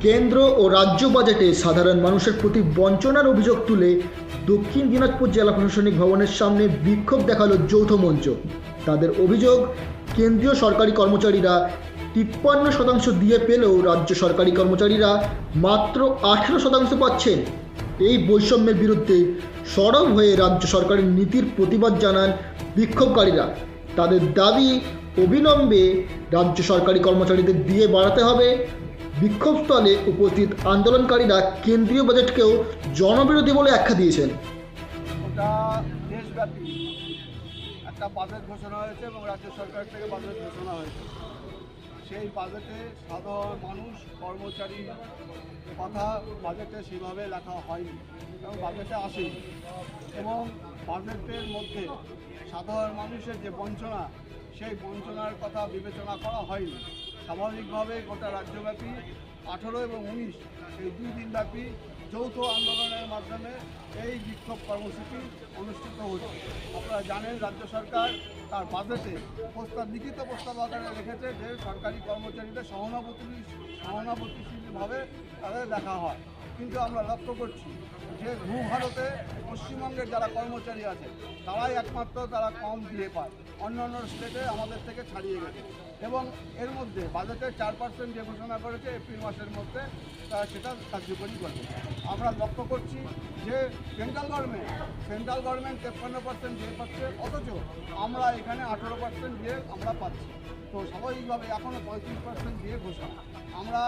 কেন্দ্র ও রাজ্য বাজেটে সাধারণ মানুষের প্রতি বঞ্চনার অভিযোগ তুলে দক্ষিণ দিনাজপুর জেলা প্রশাসনিক ভবনের সামনে বিক্ষোভ দেখালো যৌথ মঞ্চ। তাদের অভিযোগ, কেন্দ্রীয় সরকারি কর্মচারীরা 53% দিয়ে পেলেও রাজ্য সরকারি কর্মচারীরা মাত্র 18% পাচ্ছেন। এই বৈষম্যের বিরুদ্ধে সরব হয়ে রাজ্য সরকারের নীতির প্রতিবাদ জানান বিক্ষোভকারীরা। তাদের দাবি, অবিলম্বে রাজ্য সরকারি কর্মচারীদের দিয়ে বাড়াতে হবে। বিক্ষোভস্থলে উপস্থিত আন্দোলনকারীরা কেন্দ্রীয় বাজেটকেও জনবিরোধী বলে আখ্যা দিয়েছেন। ওটা দেশব্যাপী একটা বাজেট ঘোষণা হয়েছে এবং রাজ্য সরকার থেকে বাজেট ঘোষণা হয়েছে। সেই বাজেটে সাধারণ মানুষ, কর্মচারী কথা বাজেটে সেভাবে লেখা হয়নি এবং বাজেটে আসেনি। এবং বাজেটের মধ্যে সাধারণ মানুষের যে বঞ্চনা, সেই বঞ্চনার কথা বিবেচনা করা হয়নি। স্বাভাবিকভাবে গোটা রাজ্যব্যাপী 18 এবং 19 এই 2 দিনব্যাপী যৌথ আন্দোলনের মাধ্যমে এই বিক্ষোভ কর্মসূচি অনুষ্ঠিত হচ্ছে। আপনারা জানেন, রাজ্য সরকার তার বাজেটে লিখিত প্রস্তাব আকারে রেখেছে যে সরকারি কর্মচারীদের সহানুভূতিশীলভাবে তাদের দেখা হয়। কিন্তু আমরা লক্ষ্য করছি যে ভারতে পশ্চিমবঙ্গের যারা কর্মচারী আছে তারাই একমাত্র তারা কম দিয়ে পায়, অন্যান্য স্টেটে আমাদের থেকে ছাড়িয়ে গেছে। এবং এর মধ্যে বাজেটের 4% যে ঘোষণা করেছে এপ্রিল মাসের মধ্যে, সেটা কার্যকরী করবে। আমরা লক্ষ্য করছি যে সেন্ট্রাল গভর্নমেন্ট 53% দিয়ে পাচ্ছে, অথচ আমরা এখানে 18% দিয়ে আমরা পাচ্ছি। তো স্বাভাবিকভাবে এখনও 35% দিয়ে ঘোষণা। আমরা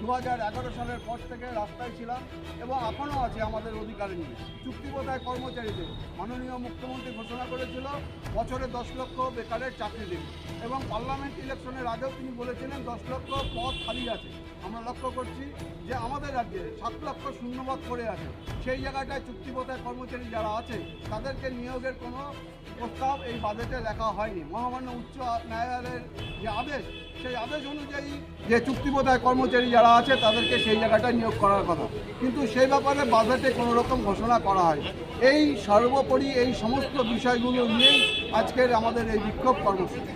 2011 সালের পর থেকে রাস্তায় ছিলাম এবং এখনও আছে আমাদের অধিকার নিয়ে। চুক্তিপথায় কর্মচারীদের মাননীয় মুখ্যমন্ত্রী ঘোষণা করেছিল বছরে 10 লক্ষ বেকারের চাকরি দেবে এবং পার্লামেন্ট ইলেকশনের আগেও তিনি বলেছিলেন 10 লক্ষ পদ খালি আছে। আমরা লক্ষ্য করছি যে আমাদের রাজ্যে 7 লক্ষ শূন্যপদ পড়ে আছে। সেই জায়গাটায় চুক্তিপথায় কর্মচারী যারা আছে তাদেরকে নিয়োগের কোনো প্রস্তাব এই বাজেটে লেখা হয়নি। মহামান্য উচ্চ ন্যায়ালয়ের যে আদেশ, সেই আদেশ অনুযায়ী যে চুক্তিপথায় কর্মচারী যারা আছে তাদেরকে সেই জায়গাটায় নিয়োগ করার কথা, কিন্তু সেই ব্যাপারে বাজেটে কোনো রকম ঘোষণা করা হয়। এই সর্বোপরি এই সমস্ত বিষয়গুলো নিয়েই আজকের আমাদের এই বিক্ষোভ কর্মসূচি।